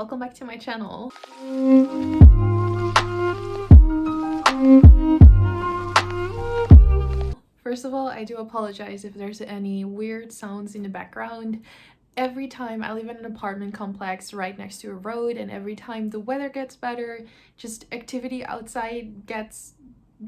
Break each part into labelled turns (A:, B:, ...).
A: welcome back to my channel. First of all, I do apologize if there's any weird sounds in the background. Every time I live in an apartment complex right next to a road, and every time the weather gets better, just activity outside gets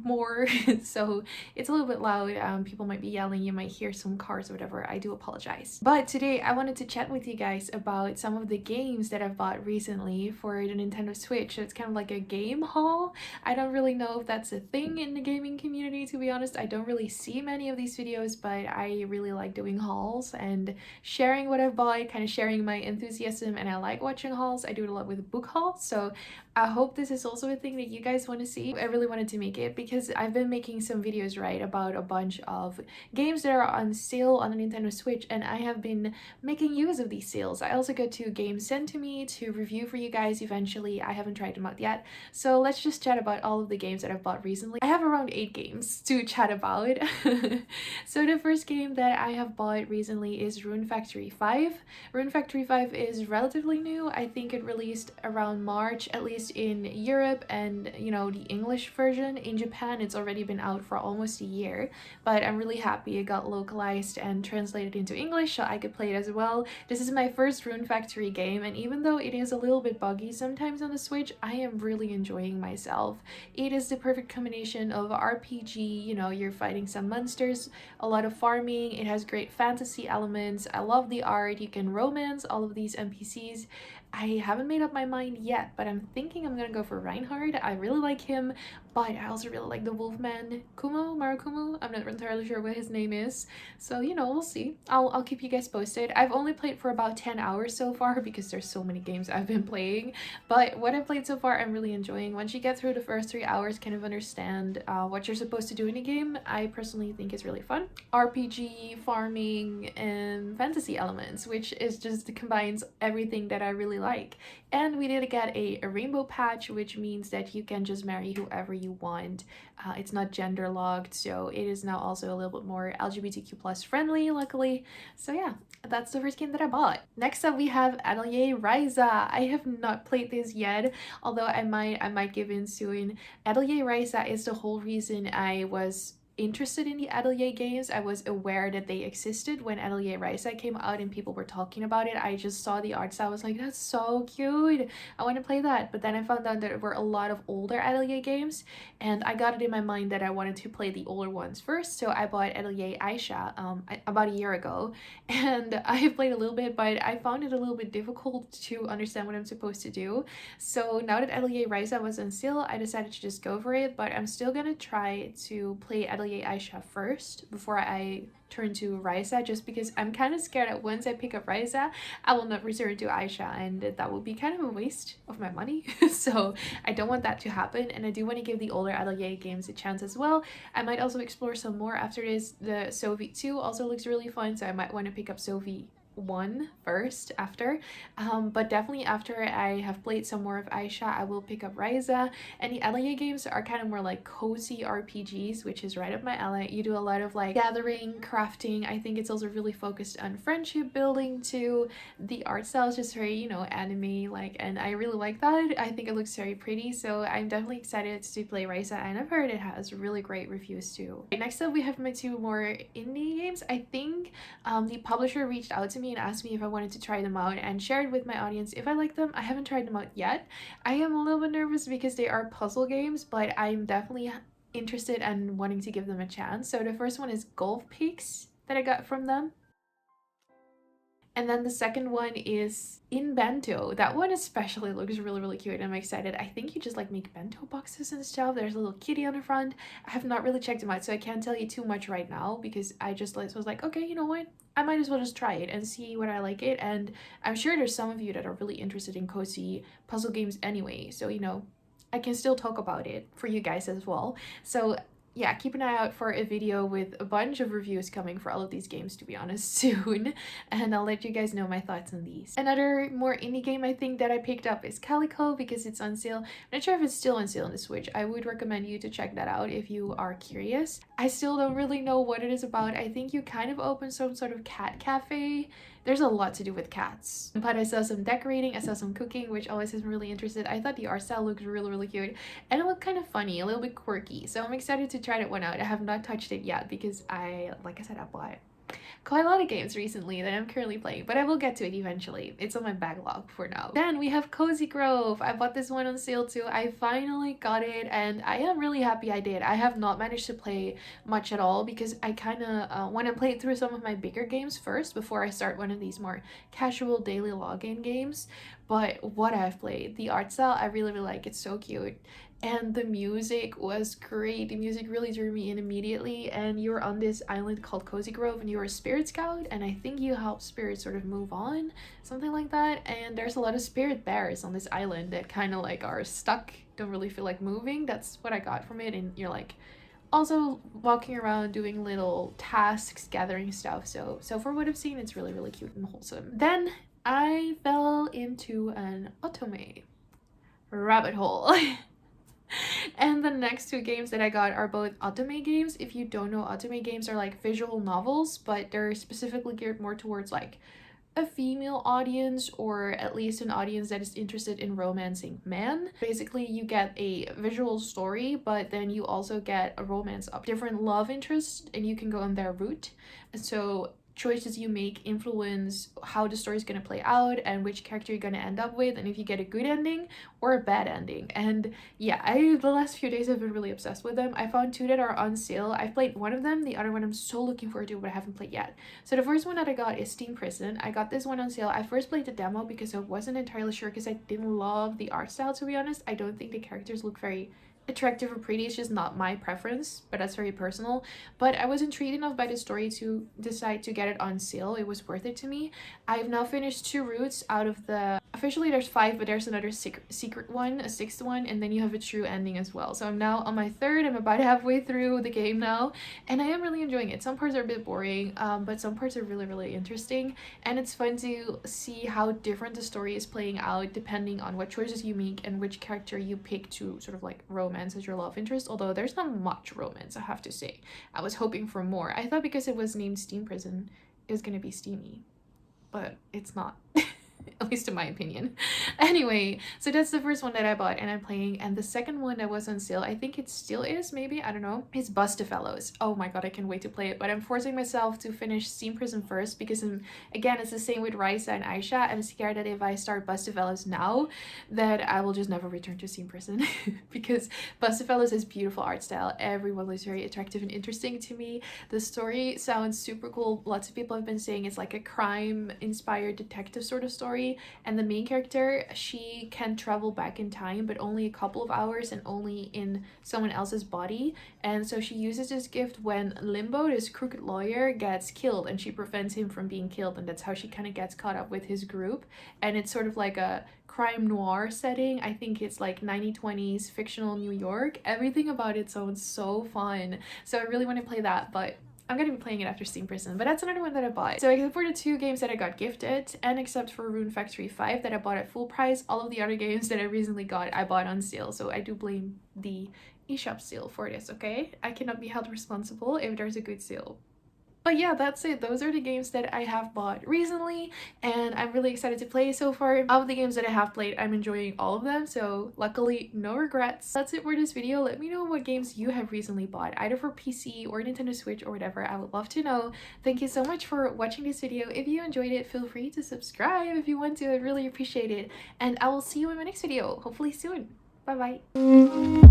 A: more so it's a little bit loud. People might be yelling, you might hear some cars or whatever. I do apologize. But today I wanted to chat with you guys about some of the games that I've bought recently for the Nintendo Switch. So it's kind of like a game haul. I don't really know if that's a thing in the gaming community, to be honest. I don't really see many of these videos, but I really like doing hauls and sharing what I've bought, kind of sharing my enthusiasm, and I like watching hauls. I do it a lot with book hauls, so I hope this is also a thing that you guys want to see. I really wanted to make it because I've been making some videos, right, about a bunch of games that are on sale on the Nintendo Switch, and I have been making use of these sales. I also got 2 games sent to me to review for you guys eventually. I haven't tried them out yet, so let's just chat about all of the games that I've bought recently. I have around 8 games to chat about. So the first game that I have bought recently is Rune Factory 5. Rune Factory 5 is relatively new. I think it released around March, at least in Europe and, you know, the English version. In Japan it's already been out for almost a year, but I'm really happy it got localized and translated into English so I could play it as well. This is my first Rune Factory game, and even though it is a little bit buggy sometimes on the Switch, I am really enjoying myself. It is the perfect combination of RPG, you know, you're fighting some monsters, a lot of farming, it has great fantasy elements, I love the art, you can romance all of these NPCs. I haven't made up my mind yet, but I'm thinking I'm gonna go for Reinhardt. I really like him, but I also really like the Wolfman Marakumo. I'm not entirely sure what his name is, so you know, we'll see. I'll keep you guys posted. I've only played for about 10 hours so far because there's so many games I've been playing, but what I've played so far I'm really enjoying. Once you get through the first 3 hours, kind of understand what you're supposed to do in a game, I personally think is really fun. RPG, farming, and fantasy elements, which is just combines everything that I really like. And we did get a rainbow patch, which means that you can just marry whoever you want. It's not gender locked, so it is now also a little bit more LGBTQ plus friendly, luckily. So yeah, that's the first game that I bought. Next up we have Emilie Raze. I have not played this yet, although I might give in soon. Emilie Raze is the whole reason I was interested in the Atelier games. I was aware that they existed when Emilie Raze came out and people were talking about it. I just saw the art style, I was like, that's so cute, I want to play that. But then I found out that there were a lot of older Atelier games, and I got it in my mind that I wanted to play the older ones first, so I bought Atelier Aisha about a year ago, and I played a little bit, but I found it a little bit difficult to understand what I'm supposed to do. So now that Atelier Raze was on sale, I decided to just go for it, but I'm still gonna try to play Atelier Aisha first before I turn to Raze, just because I'm kind of scared that once I pick up Raze, I will not return to Aisha, and that would be kind of a waste of my money. So I don't want that to happen, and I do want to give the older Atelier games a chance as well. I might also explore some more after this. The Soviet 2 also looks really fun, so I might want to pick up Soviet 1 first after, but definitely after I have played some more of Aisha, I will pick up Raze. And the Atelier games are kind of more like cozy RPGs, which is right up my alley. You do a lot of like gathering, crafting. I think it's also really focused on friendship building too. The art style is just very, you know, anime like, and I really like that. I think it looks very pretty, so I'm definitely excited to play Raze, and I've heard it has really great reviews too. Next up we have my 2 more indie games. I think the publisher reached out to me and asked me if I wanted to try them out and shared with my audience if I like them. I haven't tried them out yet. I am a little bit nervous because they are puzzle games, but I'm definitely interested and wanting to give them a chance. So the first one is Golf Peaks that I got from them. And then the second one is In Bento. That one especially looks really cute. I'm excited. I think you just like make bento boxes and stuff. There's a little kitty on the front. I have not really checked them out, so I can't tell you too much right now because I just was like, okay, you know what? I might as well just try it and see what I like it. And I'm sure there's some of you that are really interested in cozy puzzle games anyway. So, you know, I can still talk about it for you guys as well. So yeah, keep an eye out for a video with a bunch of reviews coming for all of these games, to be honest, soon, and I'll let you guys know my thoughts on these. Another more indie game I think that I picked up is Calico because it's on sale. I'm not sure if it's still on sale on the Switch. I would recommend you to check that out if you are curious. I still don't really know what it is about. I think you kind of open some sort of cat cafe there's a lot to do with cats. But I saw some decorating, I saw some cooking, which always has me really interested. I thought the art style looked really cute, and it looked kind of funny, a little bit quirky. So I'm excited to try that one out. I have not touched it yet because like I said, I bought quite a lot of games recently that I'm currently playing, but I will get to it eventually. It's on my backlog for now. Then we have Cozy Grove. I bought this one on sale too. I finally got it and I am really happy I did. I have not managed to play much at all because I kind of want to play through some of my bigger games first before I start one of these more casual daily login games. But what I've played, the art style, I really like. It's so cute. And the music was great. The music really drew me in immediately. And you're on this island called Cozy Grove and you're a spirit scout, and I think you help spirits sort of move on, something like that. And there's a lot of spirit bears on this island that kind of like are stuck, don't really feel like moving. That's what I got from it. And you're like also walking around doing little tasks, gathering stuff. So for what I've seen, it's really cute and wholesome. Then I fell into an otome rabbit hole. And the next two games that I got are both otome games. If you don't know, otome games are like visual novels, but they're specifically geared more towards like a female audience, or at least an audience that is interested in romancing men. Basically, you get a visual story, but then you also get a romance of different love interests, and you can go on their route. And so choices you make influence how the story is going to play out and which character you're going to end up with, and if you get a good ending or a bad ending. And yeah, the last few days I've been really obsessed with them. I found two that are on sale. I've played one of them, the other one I'm so looking forward to, but I haven't played yet. So the first one that I got is Steam Prison. I got this one on sale. I first played the demo because I wasn't entirely sure, because I didn't love the art style, to be honest. I don't think the characters look very attractive or pretty. It's just not my preference, but that's very personal. But I was intrigued enough by the story to decide to get it on sale. It was worth it to me. I've now finished 2 routes out of the, officially there's 5, but there's another secret one, a 6th one, and then you have a true ending as well. So I'm now on my 3rd. I'm about halfway through the game now, and I am really enjoying it. Some parts are a bit boring, but some parts are really interesting, and it's fun to see how different the story is playing out depending on what choices you make and which character you pick to sort of like romance as your love interest, although there's not much romance, I have to say. I was hoping for more. I thought because it was named Steam Prison, it was gonna be steamy, but it's not. At least in my opinion. Anyway, so that's the first one that I bought and I'm playing, and the second one that was on sale, I think it still is, maybe, I don't know, it's Busta Fellows. Oh my god, I can't wait to play it, but I'm forcing myself to finish Steam Prison first because again, it's the same with Raisa and Aisha. I'm scared that if I start Busta Fellows now, that I will just never return to Steam Prison because Busta Fellows has beautiful art style. Everyone looks very attractive and interesting to me. The story sounds super cool. Lots of people have been saying it's like a crime inspired detective sort of story, and the main character, she can travel back in time, but only a couple of hours and only in someone else's body. And so she uses this gift when Limbo, this crooked lawyer, gets killed, and she prevents him from being killed, and that's how she kind of gets caught up with his group. And it's sort of like a crime noir setting. I think it's like 1920s fictional New York. Everything about it sounds so fun, so I really want to play that, but I'm gonna be playing it after Steam Prison, but that's another one that I bought. So except for the 2 games that I got gifted, and except for Rune Factory 5 that I bought at full price, all of the other games that I recently got, I bought on sale. So I do blame the eShop sale for this, okay? I cannot be held responsible if there's a good sale. But yeah, that's it. Those are the games that I have bought recently, and I'm really excited to play so far. Of the games that I have played, I'm enjoying all of them, so luckily no regrets. That's it for this video. Let me know what games you have recently bought, either for PC or Nintendo Switch or whatever. I would love to know. Thank you so much for watching this video. If you enjoyed it, feel free to subscribe if you want to. I'd really appreciate it, and I will see you in my next video, hopefully soon. Bye bye.